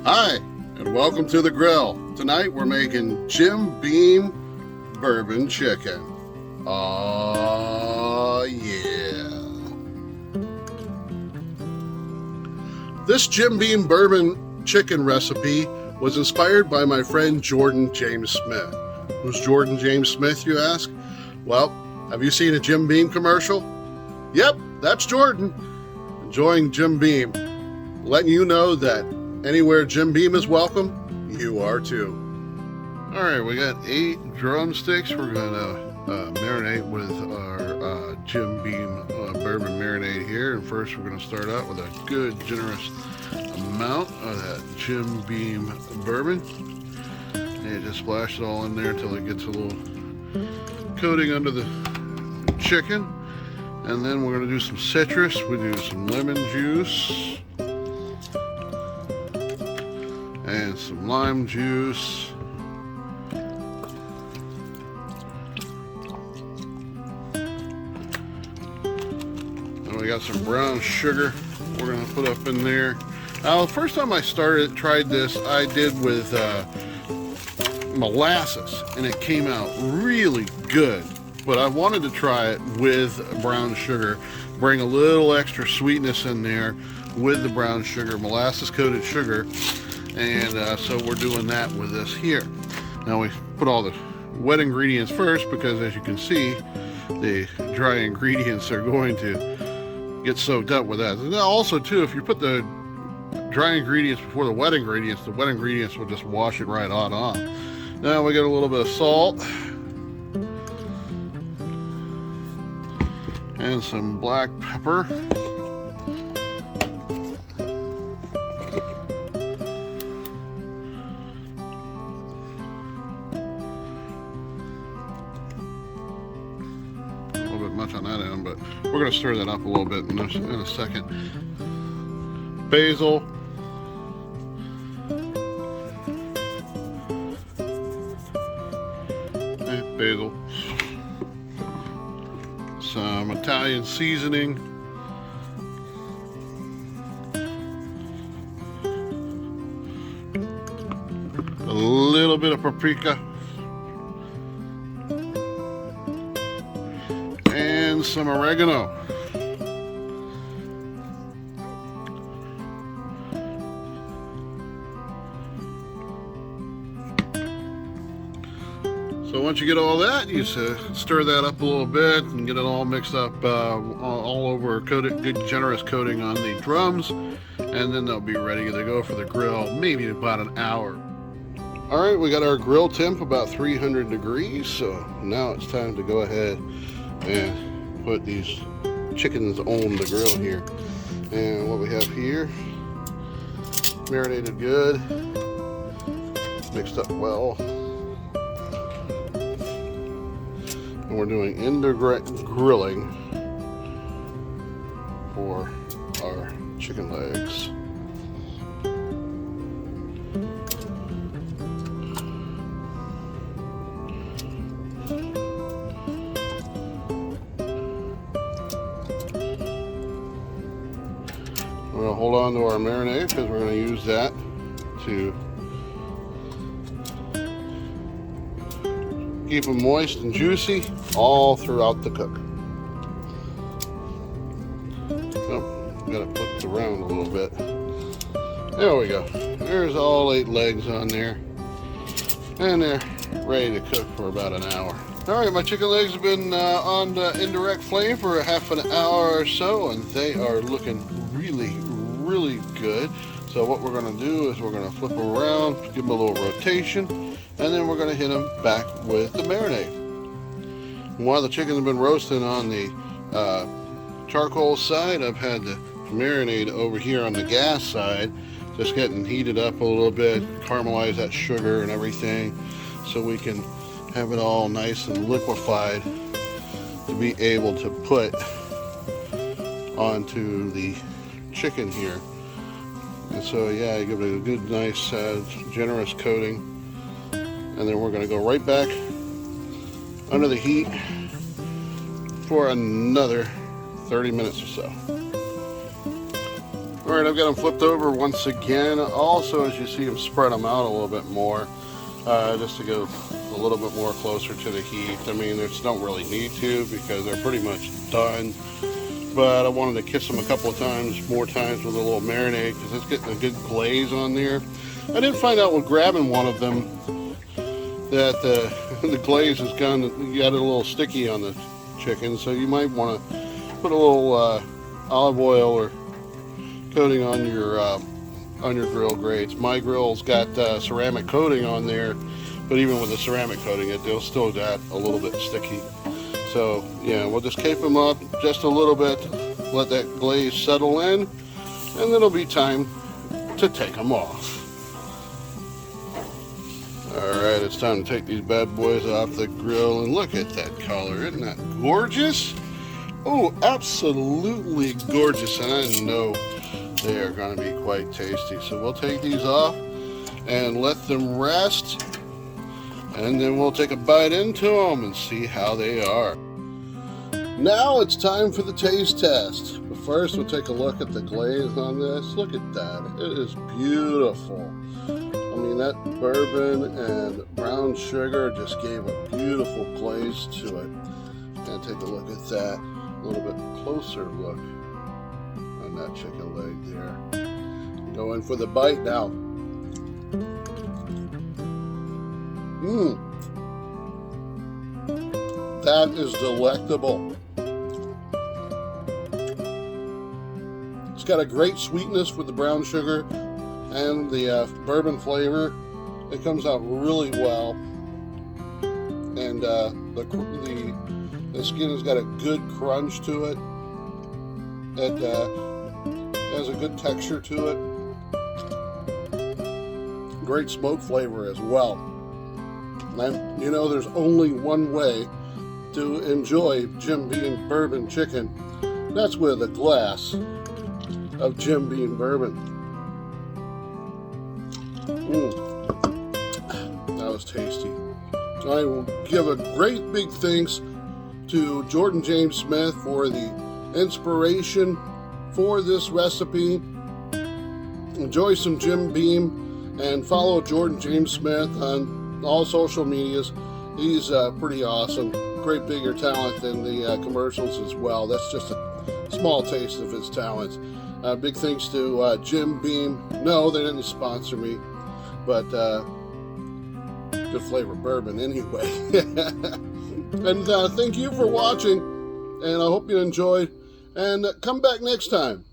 Hi, and welcome to the grill. Tonight we're making jimbeam bourbon chicken. Oh yeah. This jimbeam bourbon chicken recipe was inspired by my friend Jordan James Smith. Who's Jordan James Smith, you ask? Well, have you seen a jimbeam commercial? Yep, that's Jordan. Enjoying jimbeam, letting you know that anywhere jimbeam is welcome, you are too. All right, we got 8 drumsticks. We're gonna marinate with our jimbeam bourbon marinade here. And first, we're gonna start out with a good, generous amount of that jimbeam bourbon, and just splash it all in there until it gets a little coating under the chicken. And then we're gonna do some citrus. We do some lemon juice and some lime juice. And we got some brown sugar we're gonna put up in there. Now, the first time I tried this, I did with molasses, and it came out really good. But I wanted to try it with brown sugar, bring a little extra sweetness in there with the brown sugar, molasses coated sugar. And so we're doing that with this here. Now we put all the wet ingredients first, because as you can see, the dry ingredients are going to get soaked up with that. And also too, if you put the dry ingredients before the wet ingredients will just wash it right on off. Now we got a little bit of salt and some black pepper. Much on that end, but we're going to stir that up a little bit in a second. Basil, some Italian seasoning, a little bit of paprika, and some oregano. So once you get all that, you stir that up a little bit and get it all mixed up all over, good generous coating on the drums, and then they'll be ready to go for the grill, maybe about an hour. All right, we got our grill temp about 300 degrees, so now it's time to go ahead and put these chickens on the grill here. And what we have here, marinated good, mixed up well. And we're doing indirect grilling for our chicken legs. We're going to hold on to our marinade because we're going to use that to keep them moist and juicy all throughout the cook. Oh, got it flipped around a little bit. There we go. There's all 8 legs on there. And they're ready to cook for about an hour. Alright, my chicken legs have been on the indirect flame for a half an hour or so, and they are looking really good. So what we're going to do is we're going to flip them around, give them a little rotation, and then we're going to hit them back with the marinade. And while the chickens have been roasting on the charcoal side, I've had the marinade over here on the gas side, just getting heated up a little bit, caramelize that sugar and everything, so we can have it all nice and liquefied to be able to put onto the chicken here. And so yeah, you give it a good, nice, generous coating, and then we're going to go right back under the heat for another 30 minutes or so. All right, I've got them flipped over once again. Also, as you see them, spread them out a little bit more, just to go a little bit more closer to the heat. I mean, they don't really need to because they're pretty much done. But I wanted to kiss them a couple of times, more times with a little marinade because it's getting a good glaze on there. I did find out when grabbing one of them that the glaze has gone, you got it a little sticky on the chicken, so you might want to put a little olive oil or coating on your grill grates. My grill's got ceramic coating on there, but even with the ceramic coating, they'll still got a little bit sticky. So yeah, we'll just cape them up just a little bit, let that glaze settle in, and then it'll be time to take them off. Alright, it's time to take these bad boys off the grill, and look at that color. Isn't that gorgeous? Oh, absolutely gorgeous, and I know they are going to be quite tasty. So we'll take these off and let them rest, and then we'll take a bite into them and see how they are. Now it's time for the taste test. But first we'll take a look at the glaze on this. Look at that. It is beautiful. I mean, that bourbon and brown sugar just gave a beautiful glaze to it. And take a look at that. A little bit closer look on that chicken leg there. Go in for the bite now. That is delectable. It's got a great sweetness with the brown sugar and the bourbon flavor. It comes out really well, and the skin has got a good crunch to it. It has a good texture to it. Great smoke flavor as well. And you know, there's only one way to enjoy Jim Beam bourbon chicken. That's with a glass of Jim Beam bourbon. That was tasty. So I will give a great big thanks to Jordan James Smith for the inspiration for this recipe. Enjoy some Jim Beam and follow Jordan James Smith on all social medias. He's pretty awesome. Great bigger talent than the commercials as well. That's just a small taste of his talents. Big thanks to Jim Beam. No, they didn't sponsor me, but good flavor bourbon anyway. And thank you for watching, and I hope you enjoyed, and come back next time.